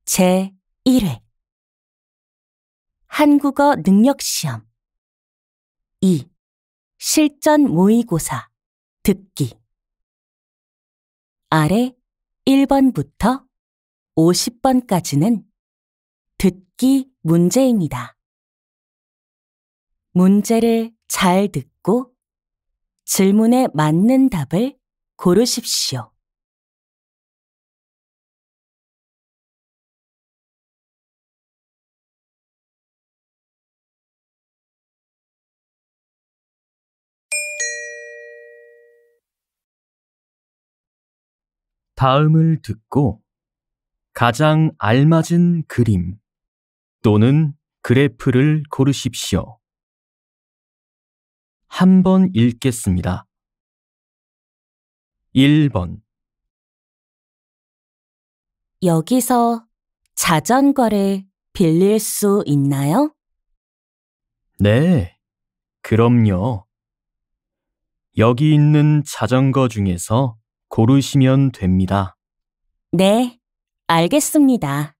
제1회 한국어 능력시험 2. 실전 모의고사 듣기 아래 1번부터 50번까지는 듣기 문제입니다. 문제를 잘 듣고 질문에 맞는 답을 고르십시오. 다음을 듣고 가장 알맞은 그림 또는 그래프를 고르십시오. 한번 읽겠습니다. 1번 여기서 자전거를 빌릴 수 있나요? 네, 그럼요. 여기 있는 자전거 중에서 고르시면 됩니다. 네, 알겠습니다.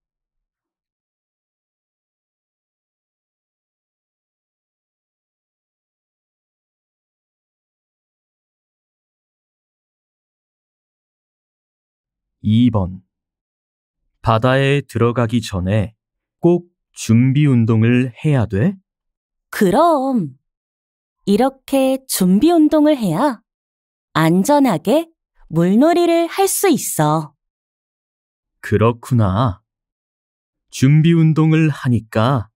2번 바다에 들어가기 전에 꼭 준비 운동을 해야 돼? 그럼 이렇게 준비 운동을 해야 안전하게 물놀이를 할 수 있어. 그렇구나. 준비 운동을 하니까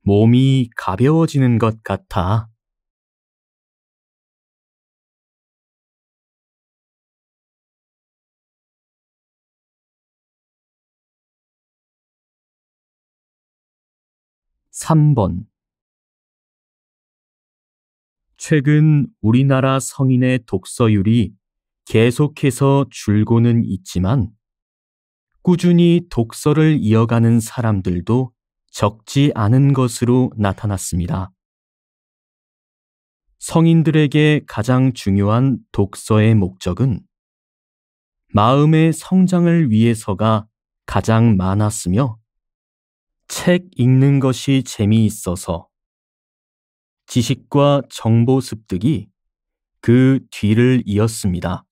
몸이 가벼워지는 것 같아. 3번 최근 우리나라 성인의 독서율이 계속해서 줄고는 있지만 꾸준히 독서를 이어가는 사람들도 적지 않은 것으로 나타났습니다. 성인들에게 가장 중요한 독서의 목적은 마음의 성장을 위해서가 가장 많았으며 책 읽는 것이 재미있어서 지식과 정보 습득이 그 뒤를 이었습니다.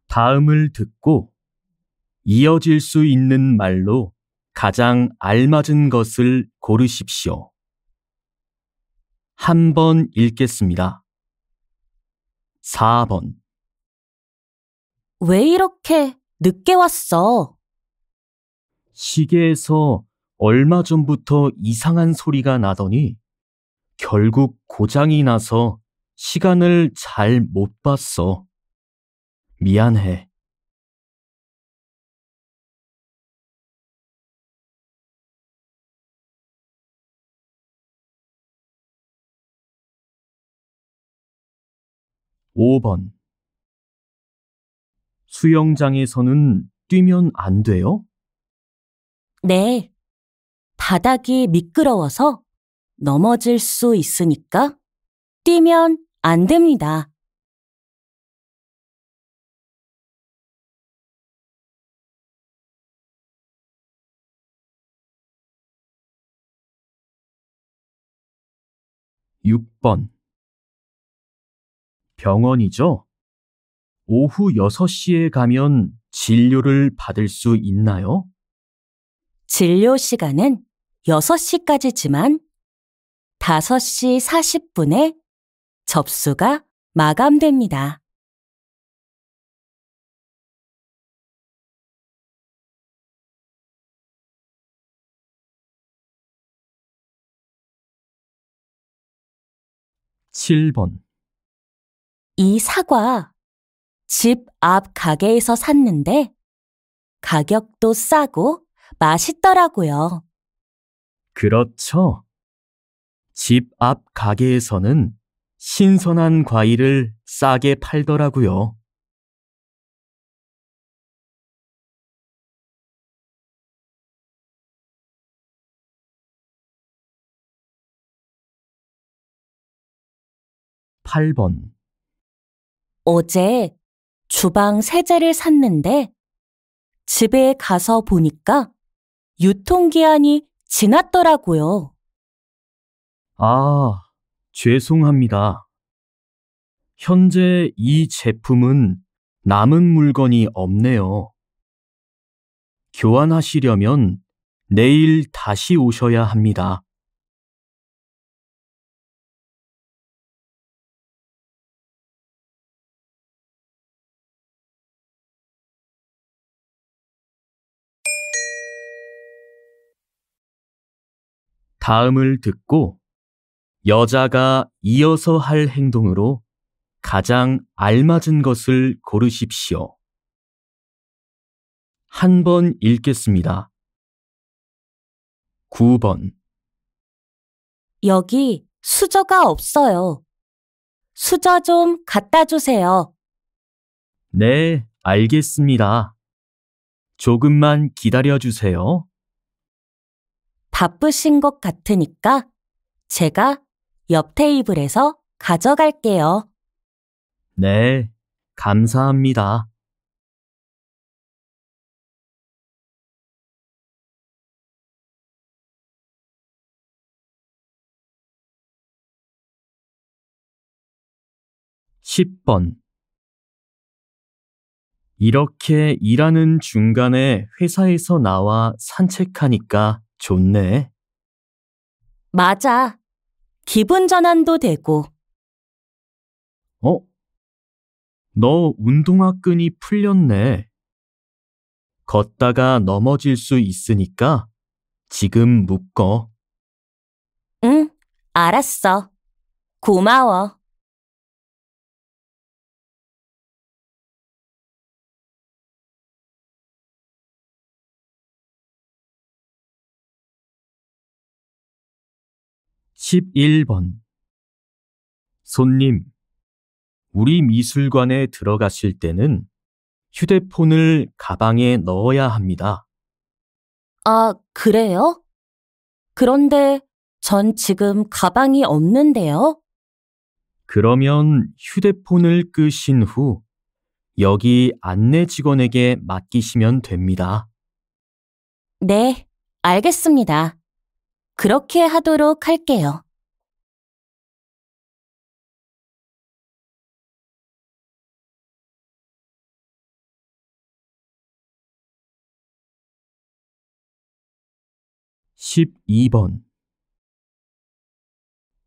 다음을 듣고 이어질 수 있는 말로 가장 알맞은 것을 고르십시오. 한번 읽겠습니다. 4번 왜 이렇게 늦게 왔어? 시계에서 얼마 전부터 이상한 소리가 나더니 결국 고장이 나서 시간을 잘 못 봤어. 미안해. 5번 수영장에서는 뛰면 안 돼요? 네, 바닥이 미끄러워서 넘어질 수 있으니까 뛰면 안 됩니다. 6번 병원이죠? 오후 6시에 가면 진료를 받을 수 있나요? 진료 시간은 6시까지지만 5시 40분에 접수가 마감됩니다. 7번 이 사과 집 앞 가게에서 샀는데 가격도 싸고 맛있더라고요. 그렇죠. 집 앞 가게에서는 신선한 과일을 싸게 팔더라고요. 18번. 어제 주방 세제를 샀는데 집에 가서 보니까 유통기한이 지났더라고요. 아, 죄송합니다. 현재 이 제품은 남은 물건이 없네요. 교환하시려면 내일 다시 오셔야 합니다. 다음을 듣고 여자가 이어서 할 행동으로 가장 알맞은 것을 고르십시오. 한 번 읽겠습니다. 9번. 여기 수저가 없어요. 수저 좀 갖다 주세요. 네, 알겠습니다. 조금만 기다려 주세요. 바쁘신 것 같으니까 제가 옆 테이블에서 가져갈게요. 네, 감사합니다. (10번) 이렇게 일하는 중간에 회사에서 나와 산책하니까 좋네. 맞아. 기분 전환도 되고. 어? 너 운동화 끈이 풀렸네. 걷다가 넘어질 수 있으니까 지금 묶어. 응, 알았어. 고마워. (11번) 손님, 우리 미술관에 들어가실 때는 휴대폰을 가방에 넣어야 합니다. 아, 그래요? 그런데 전 지금 가방이 없는데요? 그러면 휴대폰을 끄신 후 여기 안내 직원에게 맡기시면 됩니다. 네, 알겠습니다. 그렇게 하도록 할게요. (12번)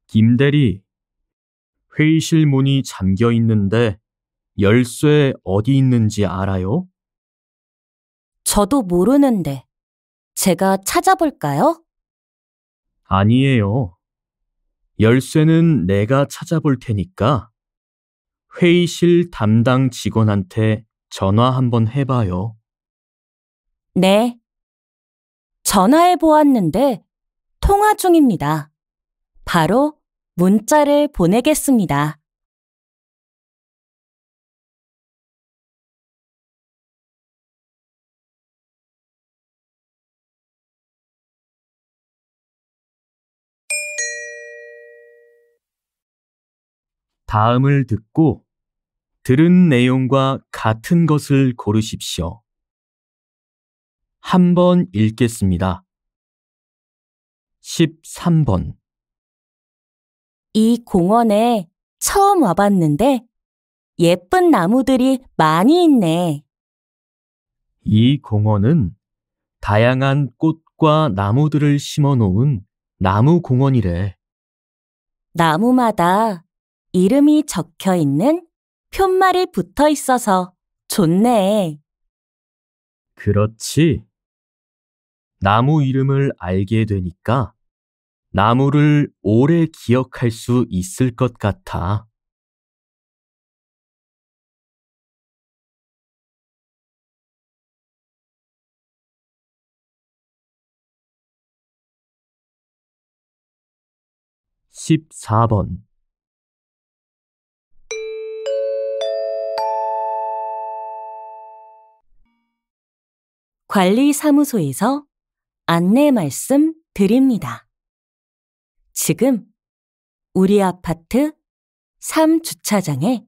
김대리, 회의실 문이 잠겨 있는데 열쇠 어디 있는지 알아요? 저도 모르는데 제가 찾아볼까요? 아니에요. 열쇠는 내가 찾아볼 테니까 회의실 담당 직원한테 전화 한번 해봐요. 네. 전화해 보았는데 통화 중입니다. 바로 문자를 보내겠습니다. 다음을 듣고 들은 내용과 같은 것을 고르십시오. 한 번 읽겠습니다. 13번. 이 공원에 처음 와봤는데 예쁜 나무들이 많이 있네. 이 공원은 다양한 꽃과 나무들을 심어 놓은 나무 공원이래. 나무마다 이름이 적혀 있는 푯말이 붙어 있어서 좋네. 그렇지. 나무 이름을 알게 되니까 나무를 오래 기억할 수 있을 것 같아. (14번) 관리사무소에서 안내 말씀 드립니다. 지금 우리 아파트 3주차장에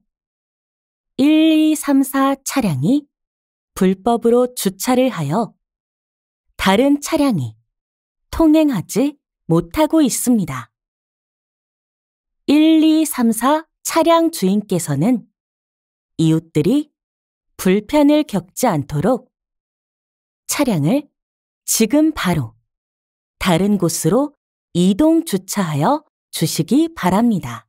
1, 2, 3, 4 차량이 불법으로 주차를 하여 다른 차량이 통행하지 못하고 있습니다. 1, 2, 3, 4 차량 주인께서는 이웃들이 불편을 겪지 않도록 차량을 지금 바로 다른 곳으로 이동 주차하여 주시기 바랍니다.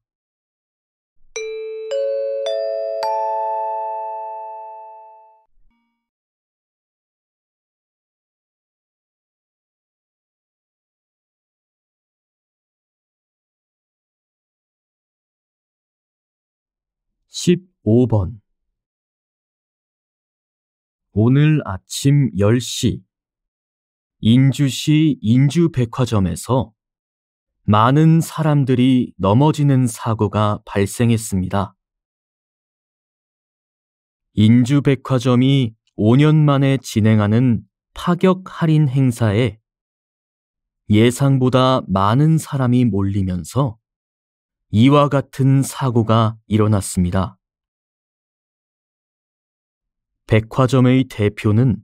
(15번) 오늘 아침 10시 인주시 인주백화점에서 많은 사람들이 넘어지는 사고가 발생했습니다. 인주백화점이 5년 만에 진행하는 파격 할인 행사에 예상보다 많은 사람이 몰리면서 이와 같은 사고가 일어났습니다. 백화점의 대표는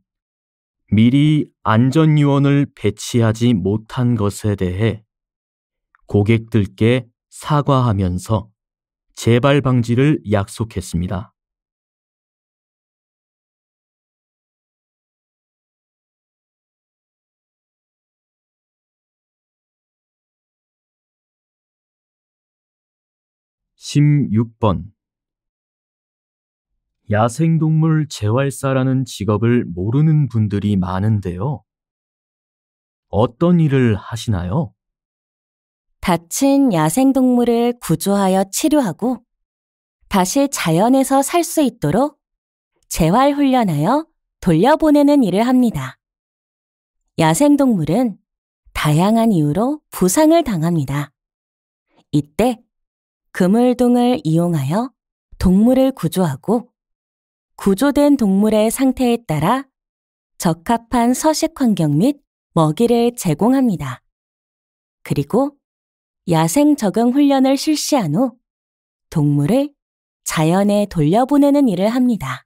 미리 안전요원을 배치하지 못한 것에 대해 고객들께 사과하면서 재발 방지를 약속했습니다. (16번) 야생동물 재활사라는 직업을 모르는 분들이 많은데요. 어떤 일을 하시나요? 다친 야생동물을 구조하여 치료하고 다시 자연에서 살 수 있도록 재활훈련하여 돌려보내는 일을 합니다. 야생동물은 다양한 이유로 부상을 당합니다. 이때 그물등을 이용하여 동물을 구조하고 구조된 동물의 상태에 따라 적합한 서식 환경 및 먹이를 제공합니다. 그리고 야생 적응 훈련을 실시한 후 동물을 자연에 돌려보내는 일을 합니다.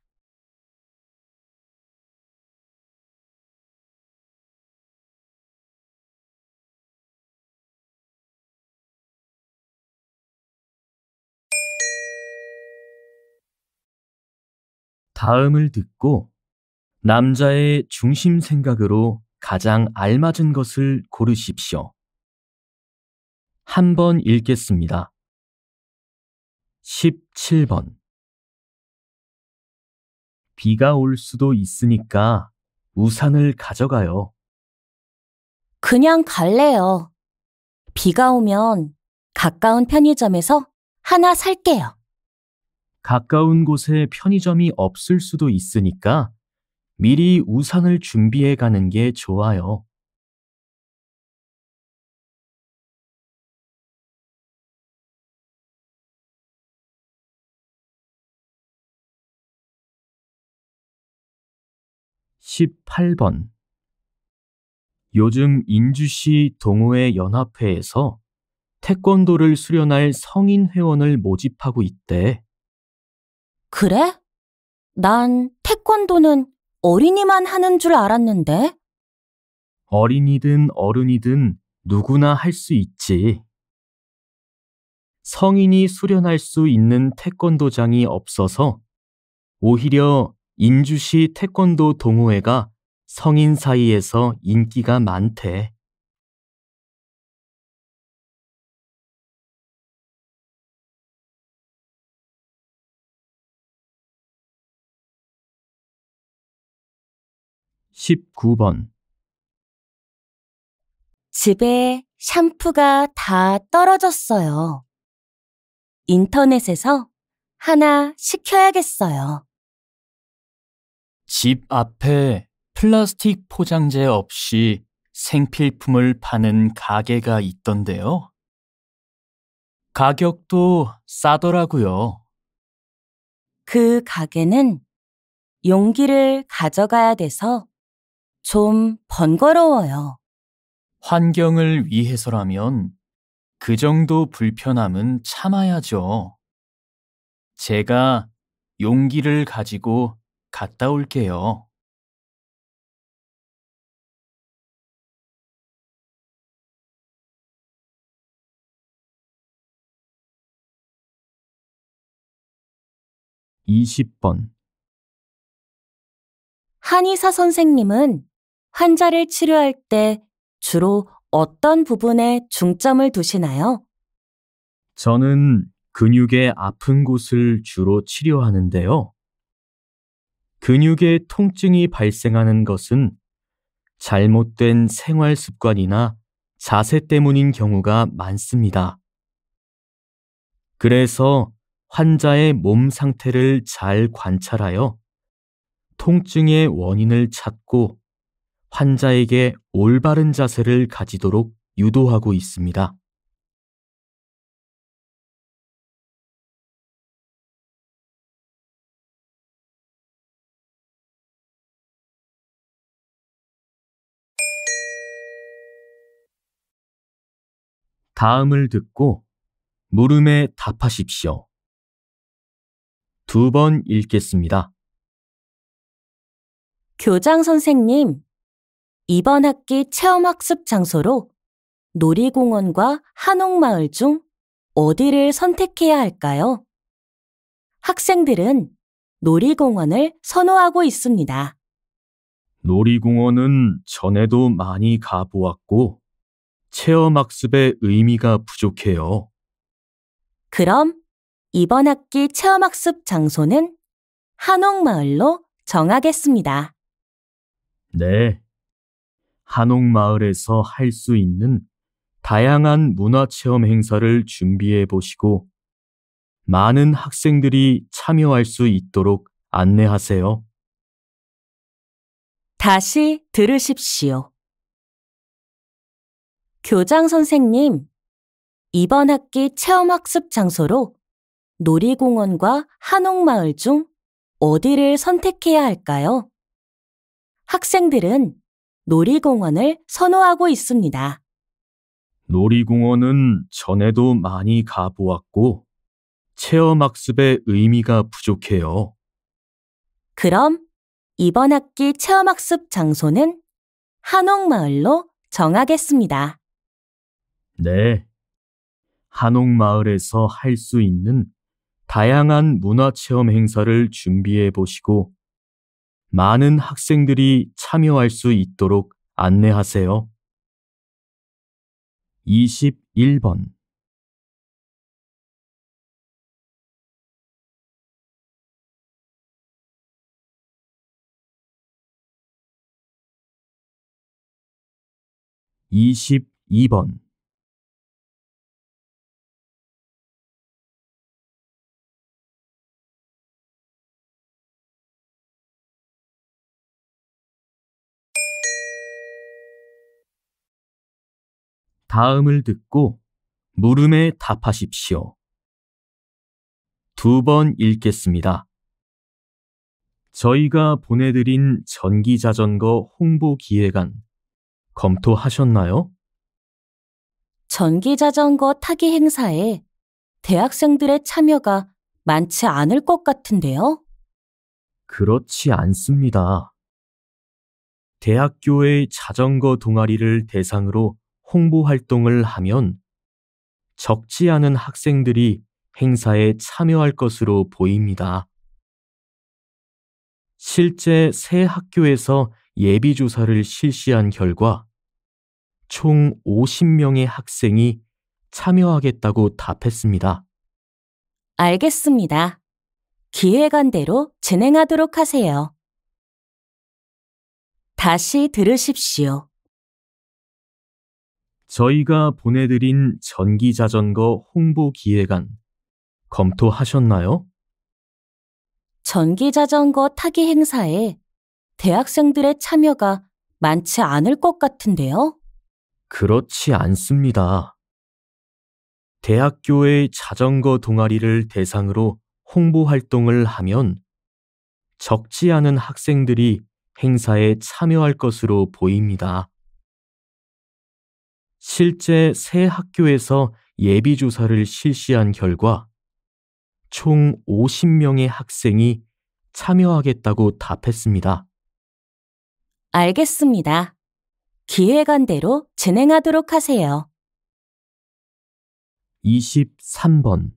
다음을 듣고 남자의 중심 생각으로 가장 알맞은 것을 고르십시오. 한 번 읽겠습니다. 17번 비가 올 수도 있으니까 우산을 가져가요. 그냥 갈래요. 비가 오면 가까운 편의점에서 하나 살게요. 가까운 곳에 편의점이 없을 수도 있으니까 미리 우산을 준비해 가는 게 좋아요. (18번) 요즘 인주시 동호회 연합회에서 태권도를 수련할 성인 회원을 모집하고 있대. 그래? 난 태권도는 어린이만 하는 줄 알았는데. 어린이든 어른이든 누구나 할 수 있지. 성인이 수련할 수 있는 태권도장이 없어서 오히려 인주시 태권도 동호회가 성인 사이에서 인기가 많대. (19번) 집에 샴푸가 다 떨어졌어요. 인터넷에서 하나 시켜야겠어요. 집 앞에 플라스틱 포장재 없이 생필품을 파는 가게가 있던데요. 가격도 싸더라고요. 그 가게는 용기를 가져가야 돼서 좀 번거로워요. 환경을 위해서라면 그 정도 불편함은 참아야죠. 제가 용기를 가지고 갔다 올게요. 이십 번 한의사 선생님은 환자를 치료할 때 주로 어떤 부분에 중점을 두시나요? 저는 근육의 아픈 곳을 주로 치료하는데요. 근육의 통증이 발생하는 것은 잘못된 생활 습관이나 자세 때문인 경우가 많습니다. 그래서 환자의 몸 상태를 잘 관찰하여 통증의 원인을 찾고 환자에게 올바른 자세를 가지도록 유도하고 있습니다. 다음을 듣고 물음에 답하십시오. 2번 읽겠습니다. 교장 선생님, 이번 학기 체험학습 장소로 놀이공원과 한옥마을 중 어디를 선택해야 할까요? 학생들은 놀이공원을 선호하고 있습니다. 놀이공원은 전에도 많이 가보았고 체험학습의 의미가 부족해요. 그럼 이번 학기 체험학습 장소는 한옥마을로 정하겠습니다. 네. 한옥마을에서 할 수 있는 다양한 문화체험 행사를 준비해 보시고 많은 학생들이 참여할 수 있도록 안내하세요. 다시 들으십시오. 교장 선생님, 이번 학기 체험학습 장소로 놀이공원과 한옥마을 중 어디를 선택해야 할까요? 학생들은 놀이공원을 선호하고 있습니다. 놀이공원은 전에도 많이 가보았고 체험학습의 의미가 부족해요. 그럼 이번 학기 체험학습 장소는 한옥마을로 정하겠습니다. 네. 한옥마을에서 할 수 있는 다양한 문화체험 행사를 준비해 보시고 많은 학생들이 참여할 수 있도록 안내하세요. 21번 (22번) 다음을 듣고 물음에 답하십시오. 2번 읽겠습니다. 저희가 보내드린 전기자전거 홍보 기획안 검토하셨나요? 전기자전거 타기 행사에 대학생들의 참여가 많지 않을 것 같은데요? 그렇지 않습니다. 대학교의 자전거 동아리를 대상으로 홍보 활동을 하면 적지 않은 학생들이 행사에 참여할 것으로 보입니다. 실제 새 학교에서 예비조사를 실시한 결과 총 50명의 학생이 참여하겠다고 답했습니다. 알겠습니다. 기획안대로 진행하도록 하세요. 다시 들으십시오. 저희가 보내드린 전기자전거 홍보 기획안 검토하셨나요? 전기자전거 타기 행사에 대학생들의 참여가 많지 않을 것 같은데요? 그렇지 않습니다. 대학교의 자전거 동아리를 대상으로 홍보 활동을 하면 적지 않은 학생들이 행사에 참여할 것으로 보입니다. 실제 새 학교에서 예비조사를 실시한 결과 총 50명의 학생이 참여하겠다고 답했습니다. 알겠습니다. 기획안대로 진행하도록 하세요. 23번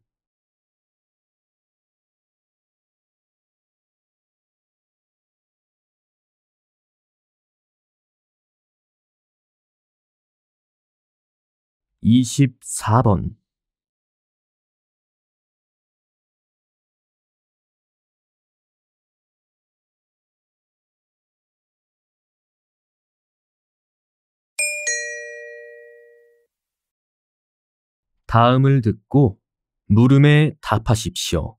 24번 다음을 듣고 물음에 답하십시오.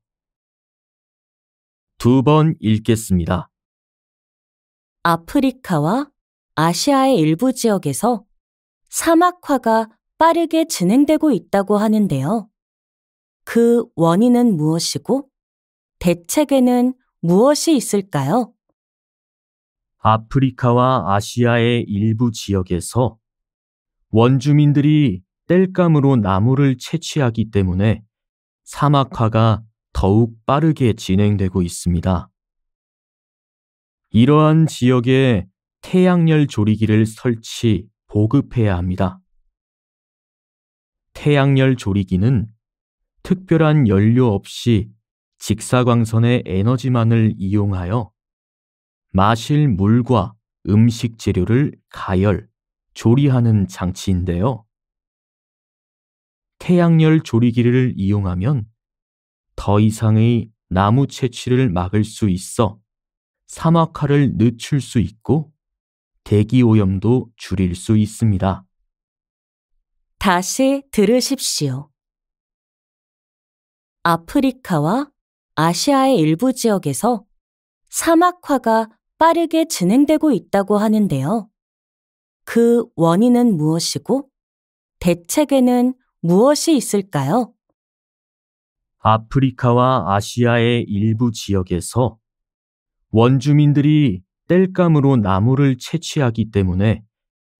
2번 읽겠습니다. 아프리카와 아시아의 일부 지역에서 사막화가 빠르게 진행되고 있다고 하는데요. 그 원인은 무엇이고 대책에는 무엇이 있을까요? 아프리카와 아시아의 일부 지역에서 원주민들이 땔감으로 나무를 채취하기 때문에 사막화가 더욱 빠르게 진행되고 있습니다. 이러한 지역에 태양열 조리기를 설치, 보급해야 합니다. 태양열 조리기는 특별한 연료 없이 직사광선의 에너지만을 이용하여 마실 물과 음식 재료를 가열, 조리하는 장치인데요. 태양열 조리기를 이용하면 더 이상의 나무 채취를 막을 수 있어 사막화를 늦출 수 있고 대기 오염도 줄일 수 있습니다. 다시 들으십시오. 아프리카와 아시아의 일부 지역에서 사막화가 빠르게 진행되고 있다고 하는데요. 그 원인은 무엇이고 대책에는 무엇이 있을까요? 아프리카와 아시아의 일부 지역에서 원주민들이 땔감으로 나무를 채취하기 때문에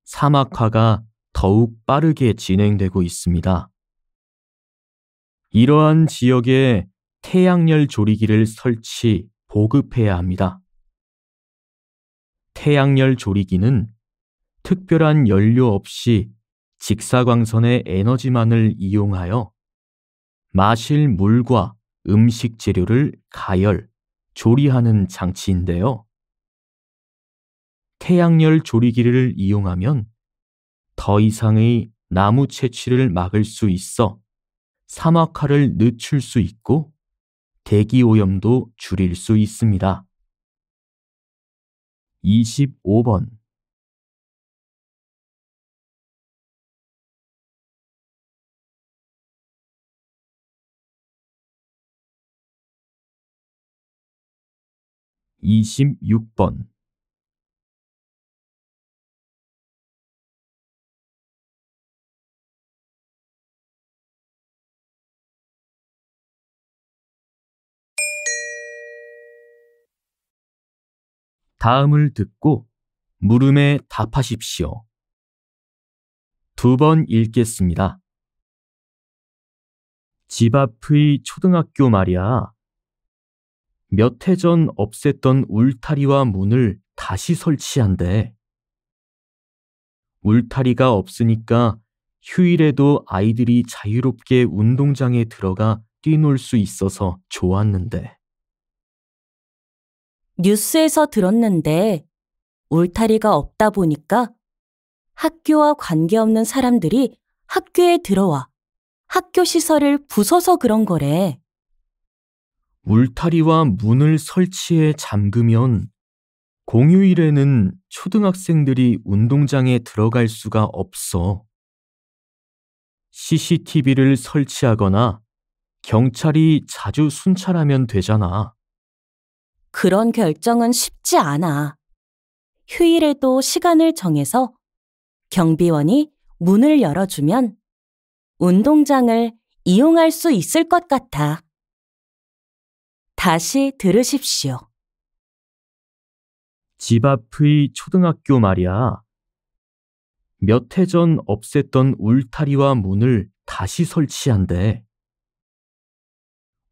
사막화가 더욱 빠르게 진행되고 있습니다. 이러한 지역에 태양열 조리기를 설치, 보급해야 합니다. 태양열 조리기는 특별한 연료 없이 직사광선의 에너지만을 이용하여 마실 물과 음식 재료를 가열, 조리하는 장치인데요. 태양열 조리기를 이용하면 더 이상의 나무 채취를 막을 수 있어 사막화를 늦출 수 있고 대기 오염도 줄일 수 있습니다. 25번 26번 다음을 듣고 물음에 답하십시오. 2번 읽겠습니다. 집 앞의 초등학교 말이야. 몇 해 전 없앴던 울타리와 문을 다시 설치한대. 울타리가 없으니까 휴일에도 아이들이 자유롭게 운동장에 들어가 뛰놀 수 있어서 좋았는데. 뉴스에서 들었는데 울타리가 없다 보니까 학교와 관계없는 사람들이 학교에 들어와 학교 시설을 부숴서 그런 거래. 울타리와 문을 설치해 잠그면 공휴일에는 초등학생들이 운동장에 들어갈 수가 없어. CCTV를 설치하거나 경찰이 자주 순찰하면 되잖아. 그런 결정은 쉽지 않아. 휴일에도 시간을 정해서 경비원이 문을 열어주면 운동장을 이용할 수 있을 것 같아. 다시 들으십시오. 집 앞의 초등학교 말이야. 몇 해 전 없앴던 울타리와 문을 다시 설치한대.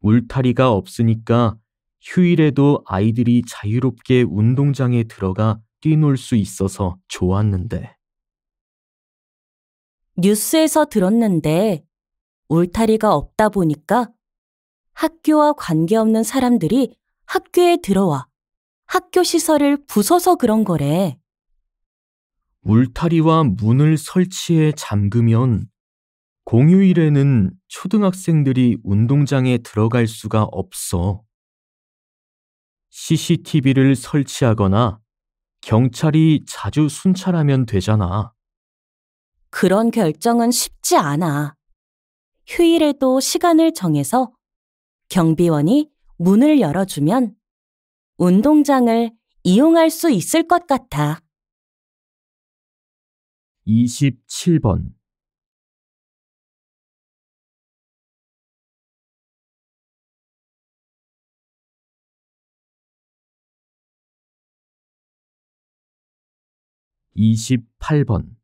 울타리가 없으니까 휴일에도 아이들이 자유롭게 운동장에 들어가 뛰놀 수 있어서 좋았는데. 뉴스에서 들었는데 울타리가 없다 보니까 학교와 관계없는 사람들이 학교에 들어와 학교 시설을 부숴서 그런 거래. 울타리와 문을 설치해 잠그면 공휴일에는 초등학생들이 운동장에 들어갈 수가 없어. CCTV를 설치하거나 경찰이 자주 순찰하면 되잖아. 그런 결정은 쉽지 않아. 휴일에도 시간을 정해서 경비원이 문을 열어주면 운동장을 이용할 수 있을 것 같아. 27번. (28번)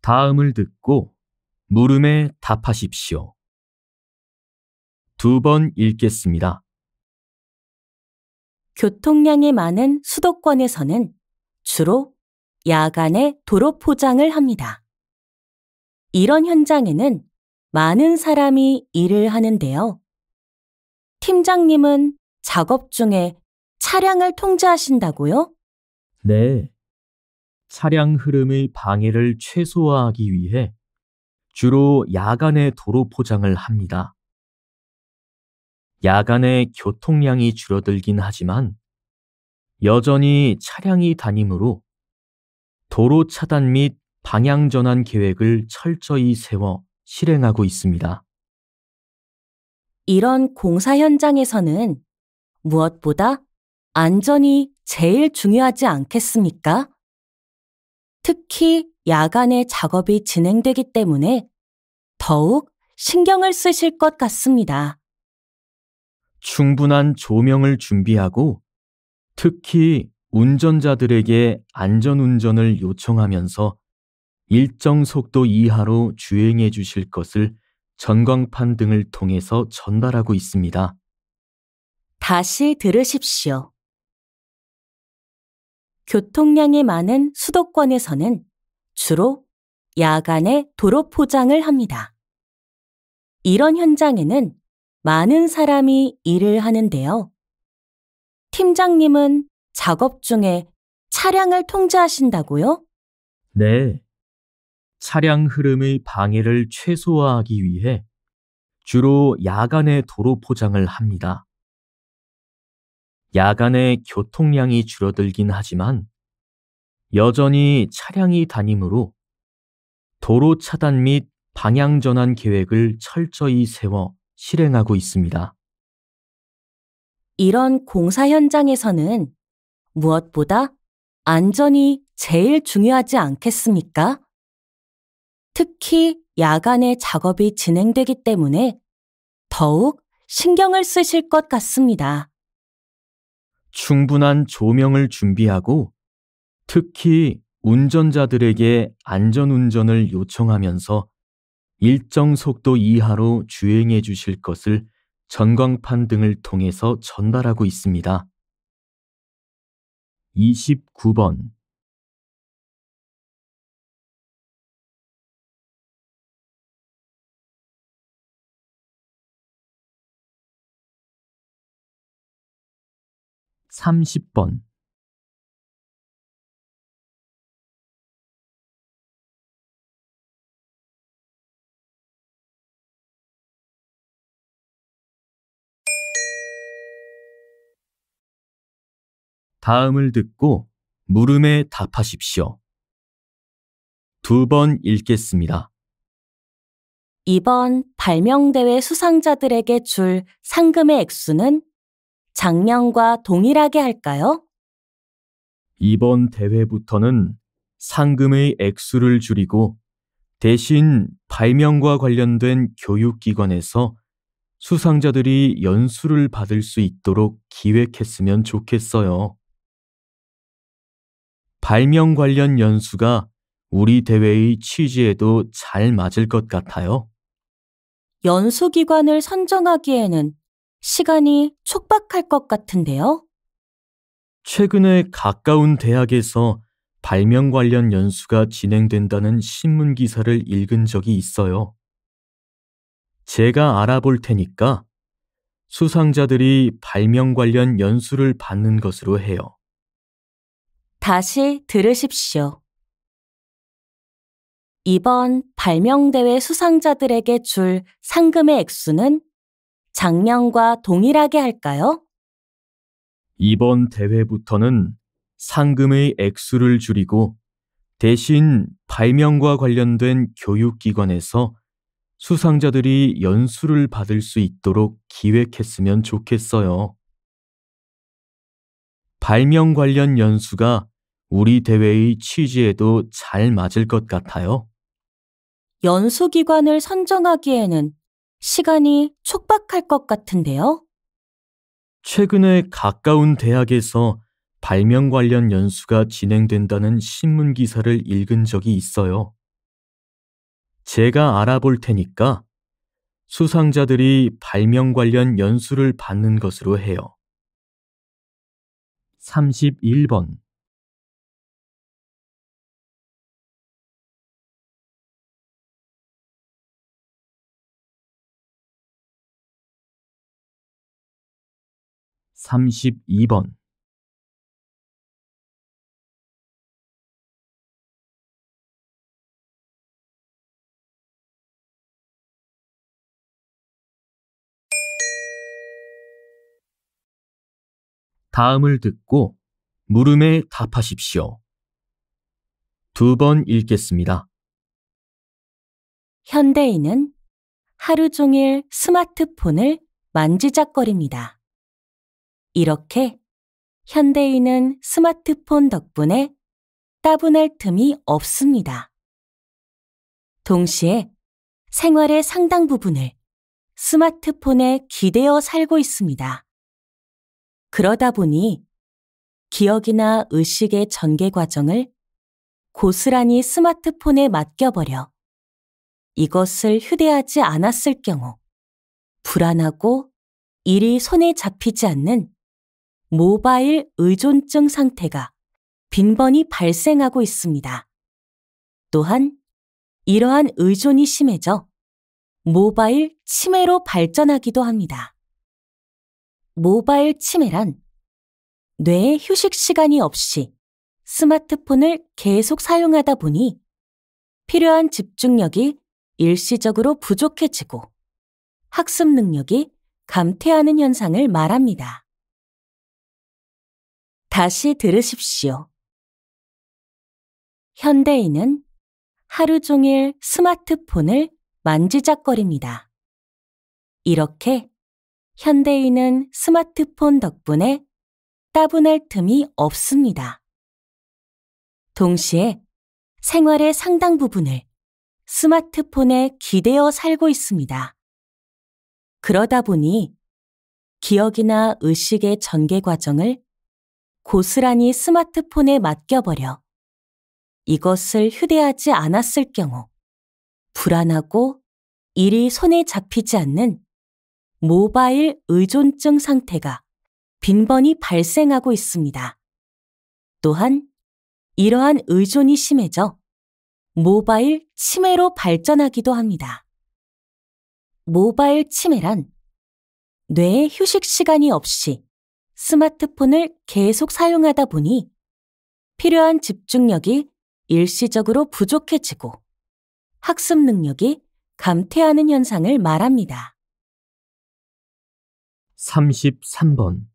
다음을 듣고 물음에 답하십시오. 2번 읽겠습니다. 교통량이 많은 수도권에서는 주로 야간에 도로 포장을 합니다. 이런 현장에는 많은 사람이 일을 하는데요. 팀장님은 작업 중에 차량을 통제하신다고요? 네. 차량 흐름의 방해를 최소화하기 위해 주로 야간에 도로 포장을 합니다. 야간에 교통량이 줄어들긴 하지만 여전히 차량이 다니므로 도로 차단 및 방향 전환 계획을 철저히 세워 실행하고 있습니다. 이런 공사 현장에서는 무엇보다 안전이 제일 중요하지 않겠습니까? 특히 야간에 작업이 진행되기 때문에 더욱 신경을 쓰실 것 같습니다. 충분한 조명을 준비하고 특히 운전자들에게 안전운전을 요청하면서 일정 속도 이하로 주행해 주실 것을 전광판 등을 통해서 전달하고 있습니다. 다시 들으십시오. 교통량이 많은 수도권에서는 주로 야간에 도로 포장을 합니다. 이런 현장에는 많은 사람이 일을 하는데요. 팀장님은 작업 중에 차량을 통제하신다고요? 네. 차량 흐름의 방해를 최소화하기 위해 주로 야간에 도로 포장을 합니다. 야간에 교통량이 줄어들긴 하지만 여전히 차량이 다니므로 도로 차단 및 방향 전환 계획을 철저히 세워 실행하고 있습니다. 이런 공사 현장에서는 무엇보다 안전이 제일 중요하지 않겠습니까? 특히 야간에 작업이 진행되기 때문에 더욱 신경을 쓰실 것 같습니다. 충분한 조명을 준비하고 특히 운전자들에게 안전운전을 요청하면서 일정 속도 이하로 주행해 주실 것을 전광판 등을 통해서 전달하고 있습니다. 29번. (30번) 다음을 듣고 물음에 답하십시오. 2번 읽겠습니다. 이번 발명대회 수상자들에게 줄 상금의 액수는 작년과 동일하게 할까요? 이번 대회부터는 상금의 액수를 줄이고 대신 발명과 관련된 교육기관에서 수상자들이 연수를 받을 수 있도록 기획했으면 좋겠어요. 발명 관련 연수가 우리 대회의 취지에도 잘 맞을 것 같아요. 연수기관을 선정하기에는 시간이 촉박할 것 같은데요. 최근에 가까운 대학에서 발명 관련 연수가 진행된다는 신문 기사를 읽은 적이 있어요. 제가 알아볼 테니까 수상자들이 발명 관련 연수를 받는 것으로 해요. 다시 들으십시오. 이번 발명대회 수상자들에게 줄 상금의 액수는 작년과 동일하게 할까요? 이번 대회부터는 상금의 액수를 줄이고 대신 발명과 관련된 교육기관에서 수상자들이 연수를 받을 수 있도록 기획했으면 좋겠어요. 발명 관련 연수가 우리 대회의 취지에도 잘 맞을 것 같아요. 연수기관을 선정하기에는 시간이 촉박할 것 같은데요. 최근에 가까운 대학에서 발명 관련 연수가 진행된다는 신문 기사를 읽은 적이 있어요. 제가 알아볼 테니까 수상자들이 발명 관련 연수를 받는 것으로 해요. 31번. 32번. 다음을 듣고 물음에 답하십시오. 2번 읽겠습니다. 현대인은 하루 종일 스마트폰을 만지작거립니다. 이렇게 현대인은 스마트폰 덕분에 따분할 틈이 없습니다. 동시에 생활의 상당 부분을 스마트폰에 기대어 살고 있습니다. 그러다 보니 기억이나 의식의 전개 과정을 고스란히 스마트폰에 맡겨버려 이것을 휴대하지 않았을 경우 불안하고 일이 손에 잡히지 않는 모바일 의존증 상태가 빈번히 발생하고 있습니다. 또한 이러한 의존이 심해져 모바일 치매로 발전하기도 합니다. 모바일 치매란 뇌의 휴식 시간이 없이 스마트폰을 계속 사용하다 보니 필요한 집중력이 일시적으로 부족해지고 학습 능력이 감퇴하는 현상을 말합니다. 다시 들으십시오. 현대인은 하루 종일 스마트폰을 만지작거립니다. 이렇게 현대인은 스마트폰 덕분에 따분할 틈이 없습니다. 동시에 생활의 상당 부분을 스마트폰에 기대어 살고 있습니다. 그러다 보니 기억이나 의식의 전개 과정을 고스란히 스마트폰에 맡겨버려 이것을 휴대하지 않았을 경우 불안하고 일이 손에 잡히지 않는 모바일 의존증 상태가 빈번히 발생하고 있습니다. 또한 이러한 의존이 심해져 모바일 치매로 발전하기도 합니다. 모바일 치매란 뇌의 휴식 시간이 없이 스마트폰을 계속 사용하다 보니 필요한 집중력이 일시적으로 부족해지고 학습 능력이 감퇴하는 현상을 말합니다. 33번.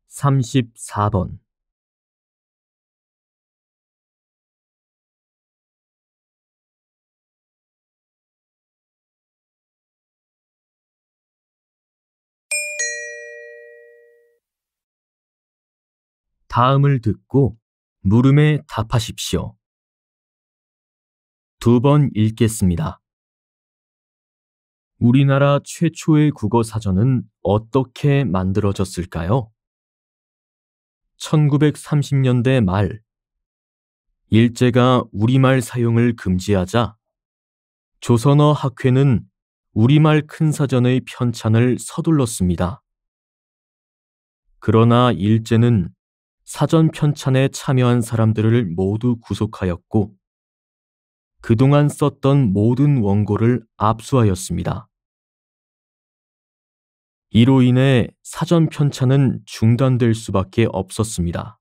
34번. 다음을 듣고 물음에 답하십시오. 2번 읽겠습니다. 우리나라 최초의 국어 사전은 어떻게 만들어졌을까요? 1930년대 말, 일제가 우리말 사용을 금지하자 조선어 학회는 우리말 큰 사전의 편찬을 서둘렀습니다. 그러나 일제는 사전 편찬에 참여한 사람들을 모두 구속하였고 그동안 썼던 모든 원고를 압수하였습니다. 이로 인해 사전 편찬은 중단될 수밖에 없었습니다.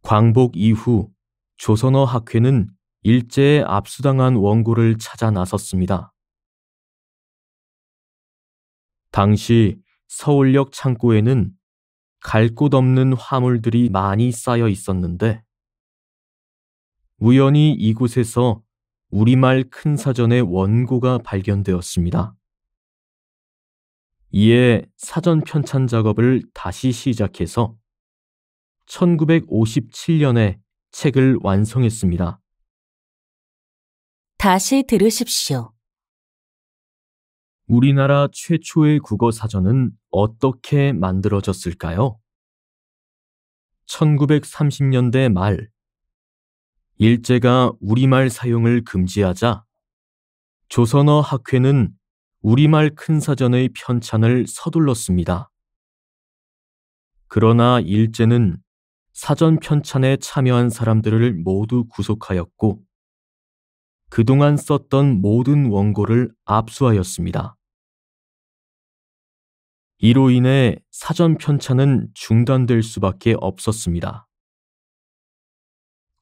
광복 이후 조선어 학회는 일제에 압수당한 원고를 찾아 나섰습니다. 당시 서울역 창고에는 갈 곳 없는 화물들이 많이 쌓여 있었는데 우연히 이곳에서 우리말 큰 사전의 원고가 발견되었습니다. 이에 사전 편찬 작업을 다시 시작해서 1957년에 책을 완성했습니다. 다시 들으십시오. 우리나라 최초의 국어 사전은 어떻게 만들어졌을까요? 1930년대 말, 일제가 우리말 사용을 금지하자 조선어 학회는 우리말 큰 사전의 편찬을 서둘렀습니다. 그러나 일제는 사전 편찬에 참여한 사람들을 모두 구속하였고 그동안 썼던 모든 원고를 압수하였습니다. 이로 인해 사전 편찬은 중단될 수밖에 없었습니다.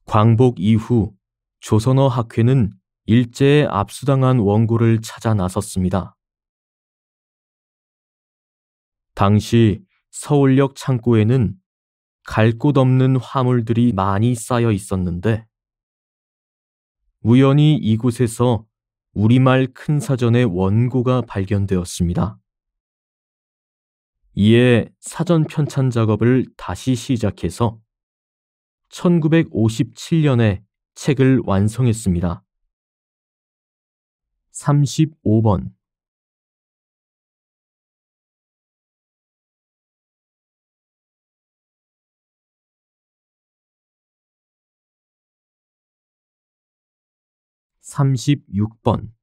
광복 이후 조선어 학회는 일제에 압수당한 원고를 찾아 나섰습니다. 당시 서울역 창고에는 갈 곳 없는 화물들이 많이 쌓여 있었는데 우연히 이곳에서 우리말 큰 사전의 원고가 발견되었습니다. 이에 사전 편찬 작업을 다시 시작해서 1957년에 책을 완성했습니다. 35번. (36번)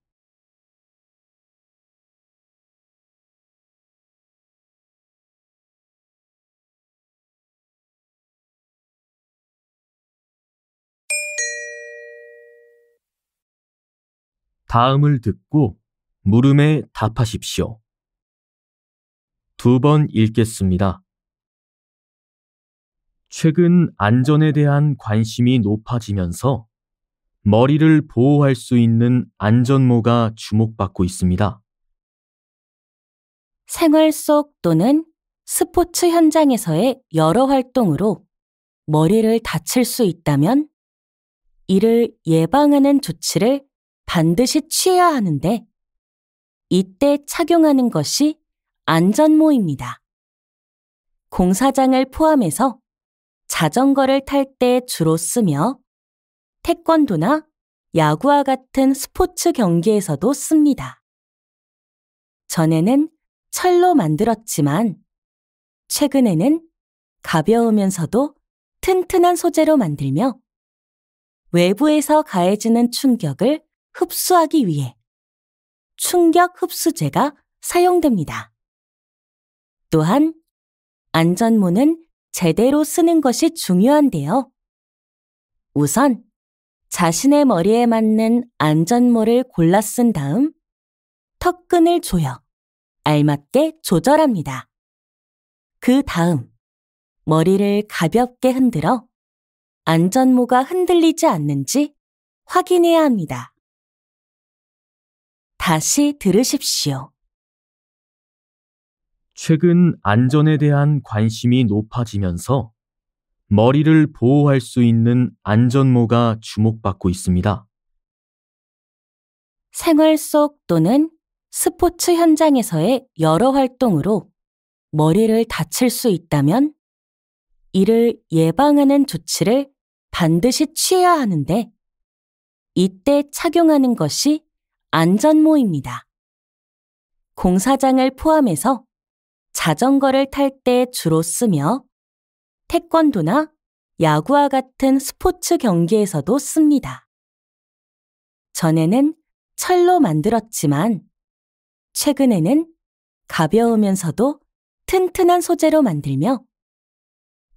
다음을 듣고 물음에 답하십시오. 2번 읽겠습니다. 최근 안전에 대한 관심이 높아지면서 머리를 보호할 수 있는 안전모가 주목받고 있습니다. 생활 속 또는 스포츠 현장에서의 여러 활동으로 머리를 다칠 수 있다면 이를 예방하는 조치를 반드시 취해야 하는데 이때 착용하는 것이 안전모입니다. 공사장을 포함해서 자전거를 탈 때 주로 쓰며 태권도나 야구와 같은 스포츠 경기에서도 씁니다. 전에는 철로 만들었지만 최근에는 가벼우면서도 튼튼한 소재로 만들며 외부에서 가해지는 충격을 흡수하기 위해 충격 흡수제가 사용됩니다. 또한 안전모는 제대로 쓰는 것이 중요한데요. 우선 자신의 머리에 맞는 안전모를 골라 쓴 다음 턱끈을 조여 알맞게 조절합니다. 그 다음 머리를 가볍게 흔들어 안전모가 흔들리지 않는지 확인해야 합니다. 다시 들으십시오. 최근 안전에 대한 관심이 높아지면서 머리를 보호할 수 있는 안전모가 주목받고 있습니다. 생활 속 또는 스포츠 현장에서의 여러 활동으로 머리를 다칠 수 있다면 이를 예방하는 조치를 반드시 취해야 하는데 이때 착용하는 것이 안전모입니다. 공사장을 포함해서 자전거를 탈 때 주로 쓰며 태권도나 야구와 같은 스포츠 경기에서도 씁니다. 전에는 철로 만들었지만 최근에는 가벼우면서도 튼튼한 소재로 만들며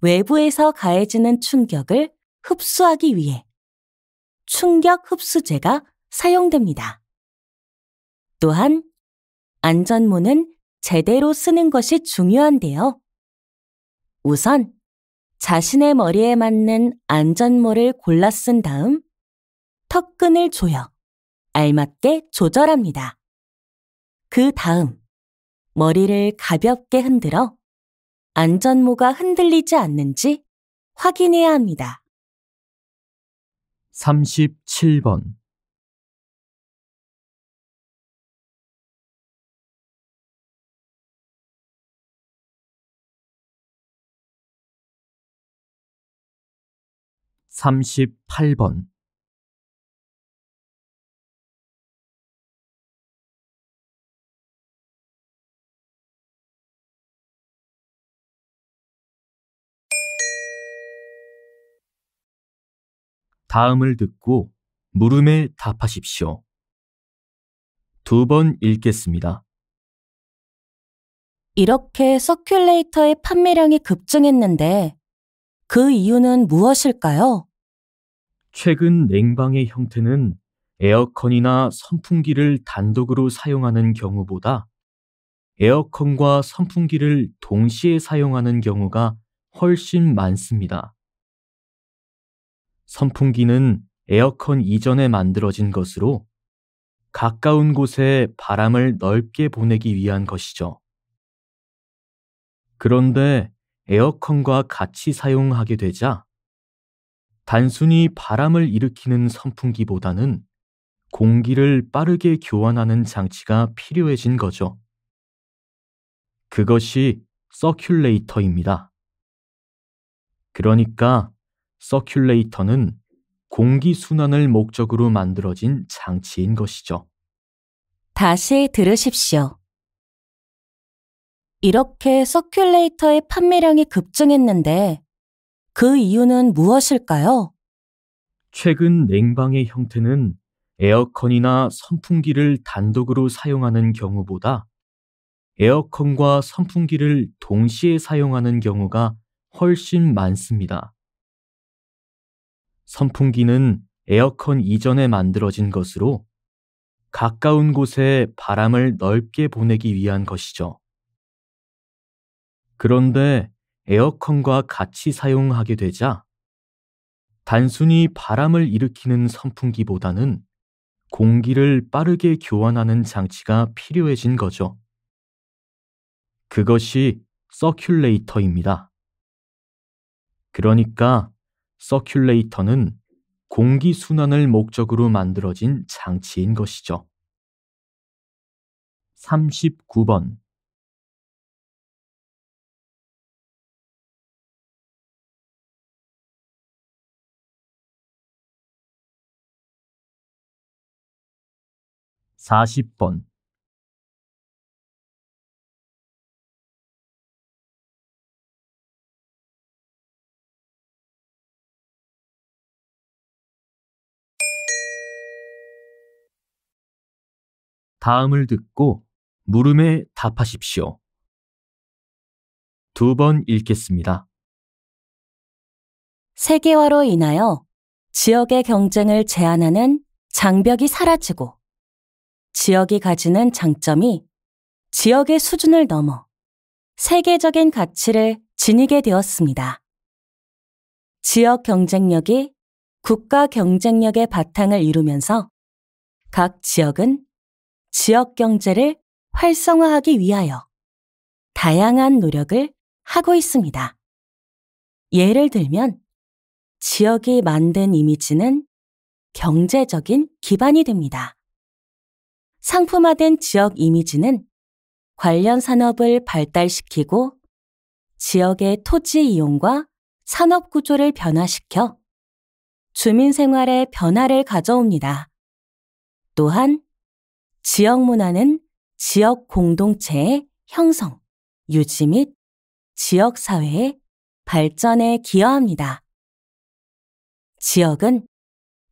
외부에서 가해지는 충격을 흡수하기 위해 충격 흡수제가 사용됩니다. 또한 안전모는 제대로 쓰는 것이 중요한데요. 우선 자신의 머리에 맞는 안전모를 골라 쓴 다음 턱끈을 조여 알맞게 조절합니다. 그 다음 머리를 가볍게 흔들어 안전모가 흔들리지 않는지 확인해야 합니다. 37번. 38번. 다음을 듣고 물음에 답하십시오. 2번 읽겠습니다. 이렇게 서큘레이터의 판매량이 급증했는데 그 이유는 무엇일까요? 최근 냉방의 형태는 에어컨이나 선풍기를 단독으로 사용하는 경우보다 에어컨과 선풍기를 동시에 사용하는 경우가 훨씬 많습니다. 선풍기는 에어컨 이전에 만들어진 것으로 가까운 곳에 바람을 넓게 보내기 위한 것이죠. 그런데 에어컨과 같이 사용하게 되자 단순히 바람을 일으키는 선풍기보다는 공기를 빠르게 교환하는 장치가 필요해진 거죠. 그것이 서큘레이터입니다. 그러니까 서큘레이터는 공기 순환을 목적으로 만들어진 장치인 것이죠. 다시 들으십시오. 이렇게 서큘레이터의 판매량이 급증했는데 그 이유는 무엇일까요? 최근 냉방의 형태는 에어컨이나 선풍기를 단독으로 사용하는 경우보다 에어컨과 선풍기를 동시에 사용하는 경우가 훨씬 많습니다. 선풍기는 에어컨 이전에 만들어진 것으로 가까운 곳에 바람을 넓게 보내기 위한 것이죠. 그런데 에어컨과 같이 사용하게 되자 단순히 바람을 일으키는 선풍기보다는 공기를 빠르게 교환하는 장치가 필요해진 거죠. 그것이 서큘레이터입니다. 그러니까 서큘레이터는 공기 순환을 목적으로 만들어진 장치인 것이죠. 39번. 40번. '다음을 듣고 물음에 답하십시오. 2번 읽겠습니다. 세계화로 인하여 지역의 경쟁을 제한하는 장벽이 사라지고 지역이 가지는 장점이 지역의 수준을 넘어 세계적인 가치를 지니게 되었습니다. 지역 경쟁력이 국가 경쟁력의 바탕을 이루면서 각 지역은 지역 경제를 활성화하기 위하여 다양한 노력을 하고 있습니다. 예를 들면 지역이 만든 이미지는 경제적인 기반이 됩니다. 상품화된 지역 이미지는 관련 산업을 발달시키고 지역의 토지 이용과 산업 구조를 변화시켜 주민 생활에 변화를 가져옵니다. 또한 지역 문화는 지역 공동체의 형성, 유지 및 지역 사회의 발전에 기여합니다. 지역은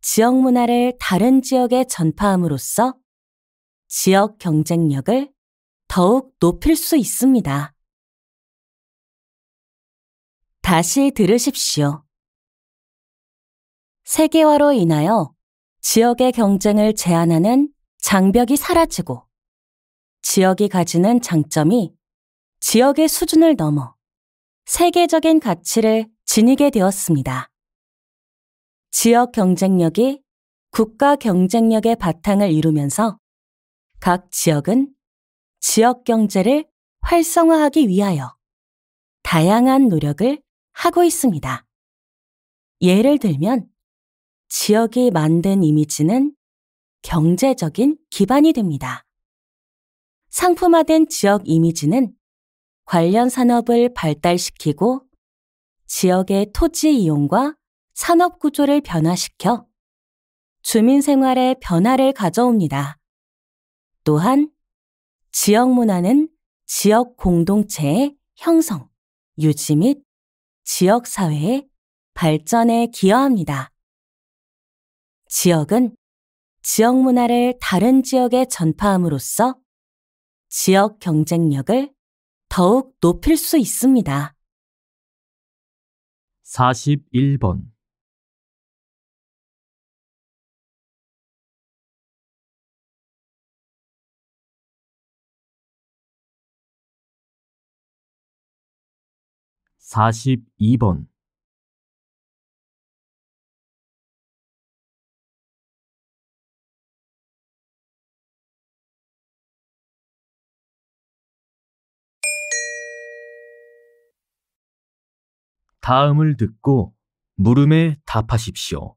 지역 문화를 다른 지역에 전파함으로써 지역 경쟁력을 더욱 높일 수 있습니다. 다시 들으십시오. 세계화로 인하여 지역의 경쟁을 제한하는 장벽이 사라지고 지역이 가지는 장점이 지역의 수준을 넘어 세계적인 가치를 지니게 되었습니다. 지역 경쟁력이 국가 경쟁력의 바탕을 이루면서 각 지역은 지역 경제를 활성화하기 위하여 다양한 노력을 하고 있습니다. 예를 들면 지역이 만든 이미지는 경제적인 기반이 됩니다. 상품화된 지역 이미지는 관련 산업을 발달시키고 지역의 토지 이용과 산업 구조를 변화시켜 주민 생활에 변화를 가져옵니다. 또한 지역 문화는 지역 공동체의 형성, 유지 및 지역 사회의 발전에 기여합니다. 지역은 지역 문화를 다른 지역에 전파함으로써 지역 경쟁력을 더욱 높일 수 있습니다. 41번. (42번) 다음을 듣고 물음에 답하십시오.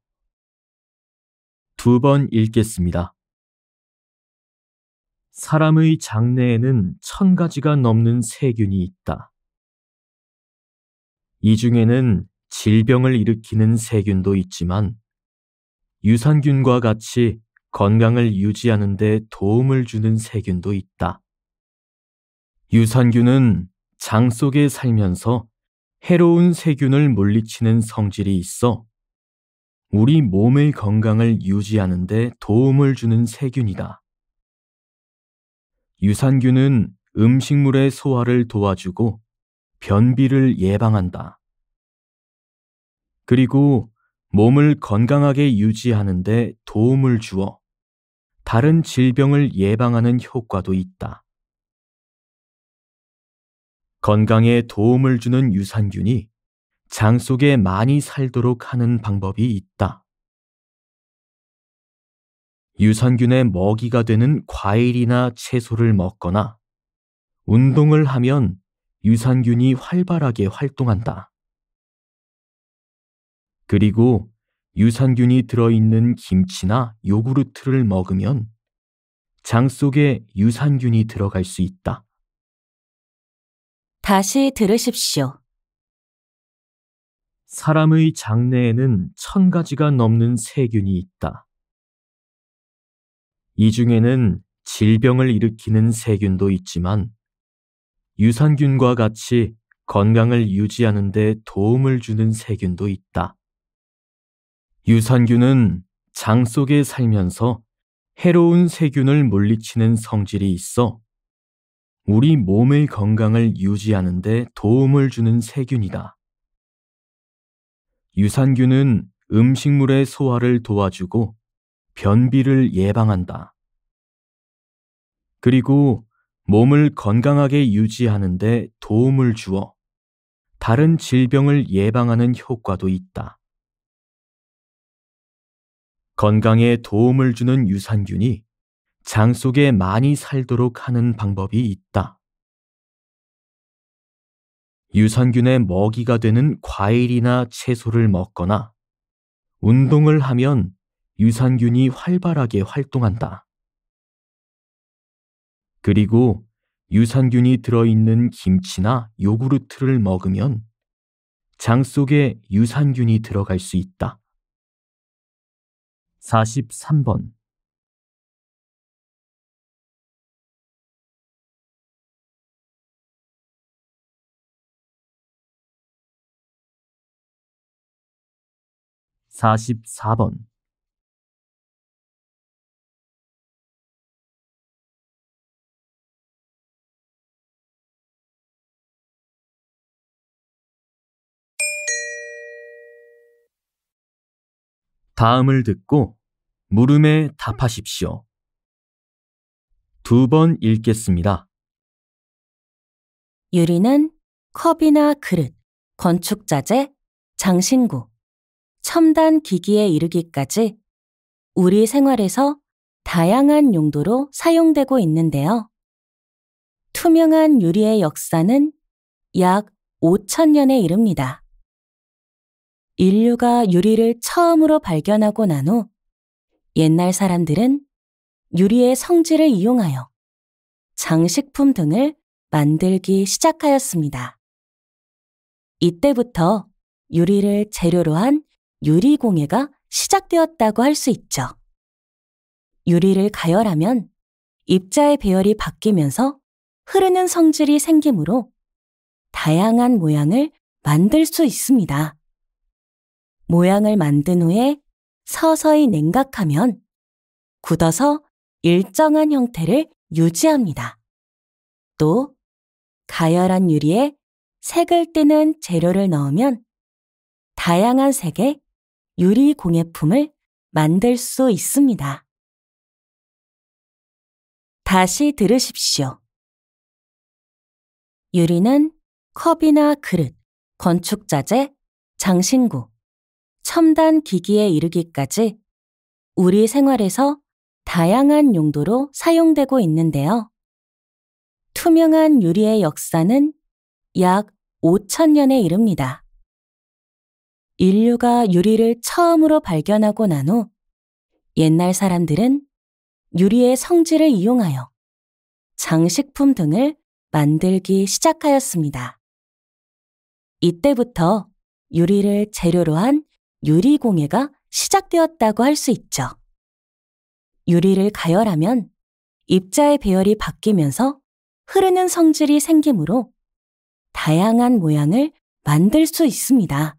2번 읽겠습니다. 사람의 장내에는 1000가지가 넘는 세균이 있다. 이 중에는 질병을 일으키는 세균도 있지만 유산균과 같이 건강을 유지하는 데 도움을 주는 세균도 있다. 유산균은 장 속에 살면서 해로운 세균을 물리치는 성질이 있어 우리 몸의 건강을 유지하는 데 도움을 주는 세균이다. 유산균은 음식물의 소화를 도와주고 변비를 예방한다. 그리고 몸을 건강하게 유지하는 데 도움을 주어 다른 질병을 예방하는 효과도 있다. 건강에 도움을 주는 유산균이 장 속에 많이 살도록 하는 방법이 있다. 유산균의 먹이가 되는 과일이나 채소를 먹거나 운동을 하면 유산균이 활발하게 활동한다. 그리고 유산균이 들어있는 김치나 요구르트를 먹으면 장 속에 유산균이 들어갈 수 있다. 다시 들으십시오. 사람의 장내에는 1000가지가 넘는 세균이 있다. 이 중에는 질병을 일으키는 세균도 있지만 유산균과 같이 건강을 유지하는 데 도움을 주는 세균도 있다. 유산균은 장 속에 살면서 해로운 세균을 물리치는 성질이 있어 우리 몸의 건강을 유지하는 데 도움을 주는 세균이다. 유산균은 음식물의 소화를 도와주고 변비를 예방한다. 그리고 몸을 건강하게 유지하는 데 도움을 주어 다른 질병을 예방하는 효과도 있다. 건강에 도움을 주는 유산균이 장 속에 많이 살도록 하는 방법이 있다. 유산균의 먹이가 되는 과일이나 채소를 먹거나 운동을 하면 유산균이 활발하게 활동한다. 그리고 유산균이 들어있는 김치나 요구르트를 먹으면 장 속에 유산균이 들어갈 수 있다. 43번. (44번) 다음을 듣고 물음에 답하십시오. 2번 읽겠습니다. 유리는 컵이나 그릇, 건축자재, 장신구, 첨단 기기에 이르기까지 우리 생활에서 다양한 용도로 사용되고 있는데요. 투명한 유리의 역사는 약 5,000년에 이릅니다. 인류가 유리를 처음으로 발견하고 난 후 옛날 사람들은 유리의 성질을 이용하여 장식품 등을 만들기 시작하였습니다. 이때부터 유리를 재료로 한 유리공예가 시작되었다고 할 수 있죠. 유리를 가열하면 입자의 배열이 바뀌면서 흐르는 성질이 생기므로 다양한 모양을 만들 수 있습니다. 모양을 만든 후에 서서히 냉각하면 굳어서 일정한 형태를 유지합니다. 또 가열한 유리에 색을 띠는 재료를 넣으면 다양한 색의 유리 공예품을 만들 수 있습니다. 다시 들으십시오. 유리는 컵이나 그릇, 건축자재, 장신구, 첨단 기기에 이르기까지 우리 생활에서 다양한 용도로 사용되고 있는데요. 투명한 유리의 역사는 약 5,000년에 이릅니다. 인류가 유리를 처음으로 발견하고 난 후 옛날 사람들은 유리의 성질을 이용하여 장식품 등을 만들기 시작하였습니다. 이때부터 유리를 재료로 한 유리공예가 시작되었다고 할 수 있죠. 유리를 가열하면 입자의 배열이 바뀌면서 흐르는 성질이 생기므로 다양한 모양을 만들 수 있습니다.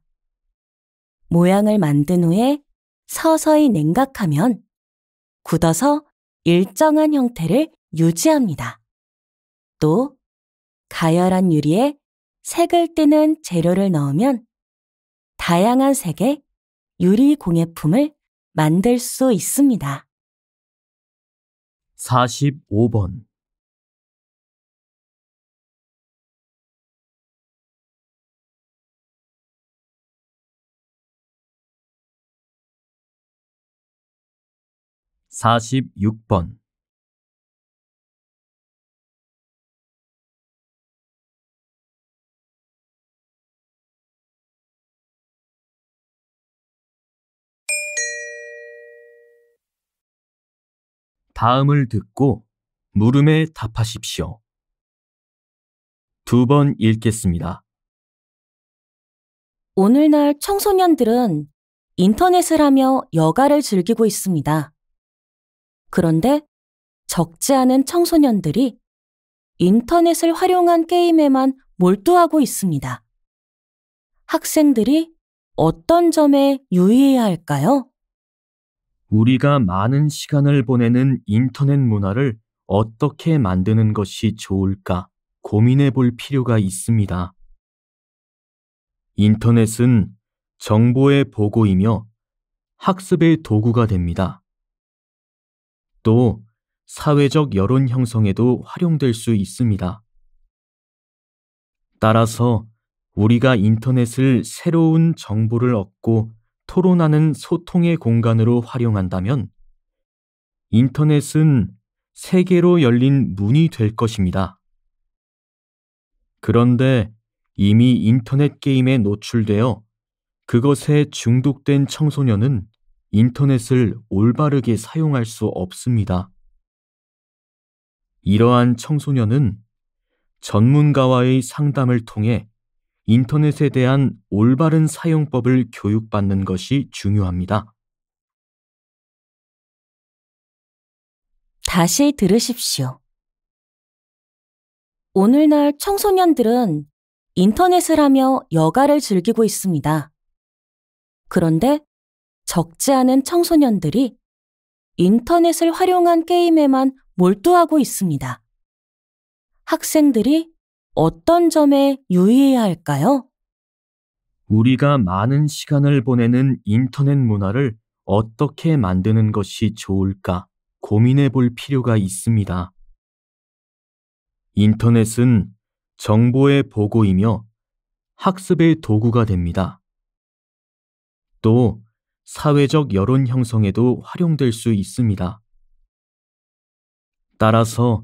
모양을 만든 후에 서서히 냉각하면 굳어서 일정한 형태를 유지합니다. 또 가열한 유리에 색을 띠는 재료를 넣으면 다양한 색의 유리 공예품을 만들 수 있습니다. 45번. (46번) 다음을 듣고 물음에 답하십시오. 2번 읽겠습니다. 오늘날 청소년들은 인터넷을 하며 여가를 즐기고 있습니다. 그런데 적지 않은 청소년들이 인터넷을 활용한 게임에만 몰두하고 있습니다. 학생들이 어떤 점에 유의해야 할까요? 우리가 많은 시간을 보내는 인터넷 문화를 어떻게 만드는 것이 좋을까 고민해 볼 필요가 있습니다. 인터넷은 정보의 보고이며 학습의 도구가 됩니다. 또 사회적 여론 형성에도 활용될 수 있습니다. 따라서 우리가 인터넷을 새로운 정보를 얻고 토론하는 소통의 공간으로 활용한다면 인터넷은 세계로 열린 문이 될 것입니다. 그런데 이미 인터넷 게임에 노출되어 그것에 중독된 청소년은 인터넷을 올바르게 사용할 수 없습니다. 이러한 청소년은 전문가와의 상담을 통해 인터넷에 대한 올바른 사용법을 교육받는 것이 중요합니다. 다시 들으십시오. 오늘날 청소년들은 인터넷을 하며 여가를 즐기고 있습니다. 그런데 적지 않은 청소년들이 인터넷을 활용한 게임에만 몰두하고 있습니다. 학생들이 어떤 점에 유의해야 할까요? 우리가 많은 시간을 보내는 인터넷 문화를 어떻게 만드는 것이 좋을까 고민해 볼 필요가 있습니다. 인터넷은 정보의 보고이며 학습의 도구가 됩니다. 또 사회적 여론 형성에도 활용될 수 있습니다. 따라서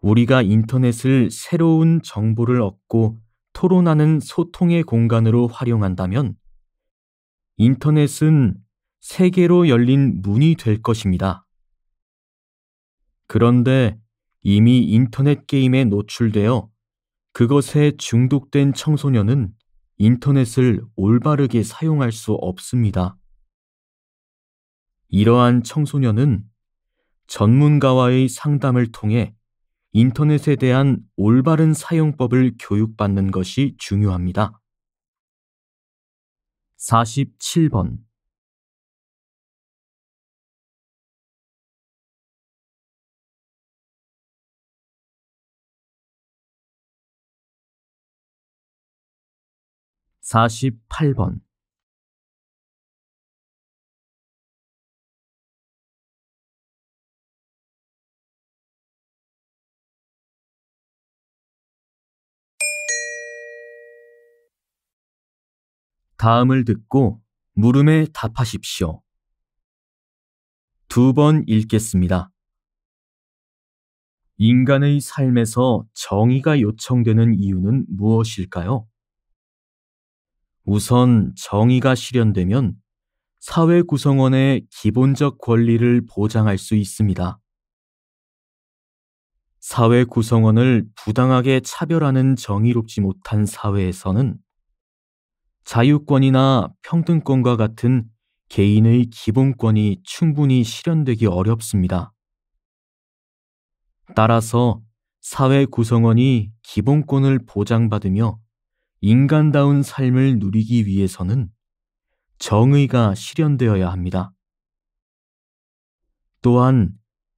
우리가 인터넷을 새로운 정보를 얻고 토론하는 소통의 공간으로 활용한다면 인터넷은 세계로 열린 문이 될 것입니다. 그런데 이미 인터넷 게임에 노출되어 그것에 중독된 청소년은 인터넷을 올바르게 사용할 수 없습니다. 이러한 청소년은 전문가와의 상담을 통해 인터넷에 대한 올바른 사용법을 교육받는 것이 중요합니다. 47번 48번 다음을 듣고 물음에 답하십시오. 2번 읽겠습니다. 인간의 삶에서 정의가 요청되는 이유는 무엇일까요? 우선 정의가 실현되면 사회 구성원의 기본적 권리를 보장할 수 있습니다. 사회 구성원을 부당하게 차별하는 정의롭지 못한 사회에서는 자유권이나 평등권과 같은 개인의 기본권이 충분히 실현되기 어렵습니다. 따라서 사회 구성원이 기본권을 보장받으며 인간다운 삶을 누리기 위해서는 정의가 실현되어야 합니다. 또한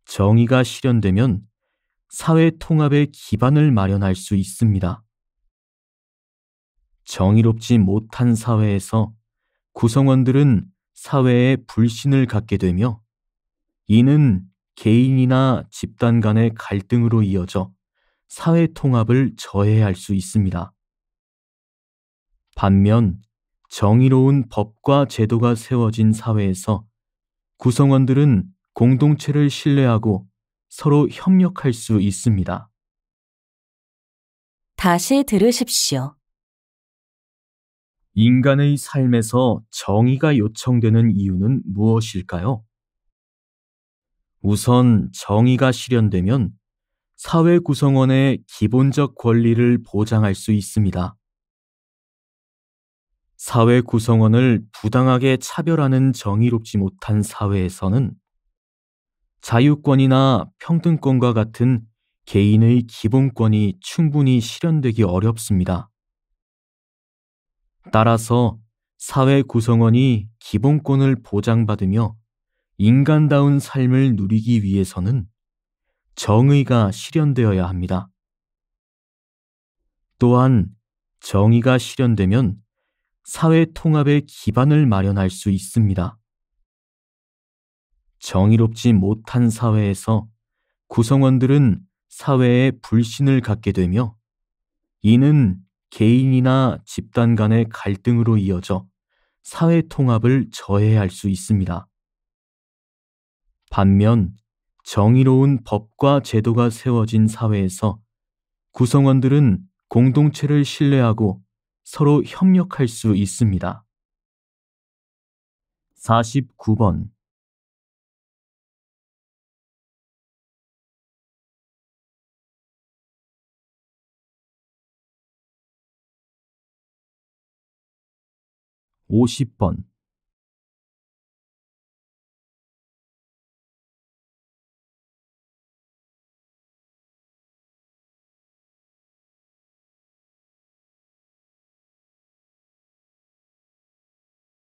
정의가 실현되면 사회 통합의 기반을 마련할 수 있습니다. 정의롭지 못한 사회에서 구성원들은 사회에 불신을 갖게 되며 이는 개인이나 집단 간의 갈등으로 이어져 사회 통합을 저해할 수 있습니다. 반면 정의로운 법과 제도가 세워진 사회에서 구성원들은 공동체를 신뢰하고 서로 협력할 수 있습니다. 다시 들으십시오. 인간의 삶에서 정의가 요청되는 이유는 무엇일까요? 우선 정의가 실현되면 사회 구성원의 기본적 권리를 보장할 수 있습니다. 사회 구성원을 부당하게 차별하는 정의롭지 못한 사회에서는 자유권이나 평등권과 같은 개인의 기본권이 충분히 실현되기 어렵습니다. 따라서 사회 구성원이 기본권을 보장받으며 인간다운 삶을 누리기 위해서는 정의가 실현되어야 합니다. 또한 정의가 실현되면 사회 통합의 기반을 마련할 수 있습니다. 정의롭지 못한 사회에서 구성원들은 사회에 불신을 갖게 되며 이는 개인이나 집단 간의 갈등으로 이어져 사회 통합을 저해할 수 있습니다. 반면 정의로운 법과 제도가 세워진 사회에서 구성원들은 공동체를 신뢰하고 서로 협력할 수 있습니다. 49번 50번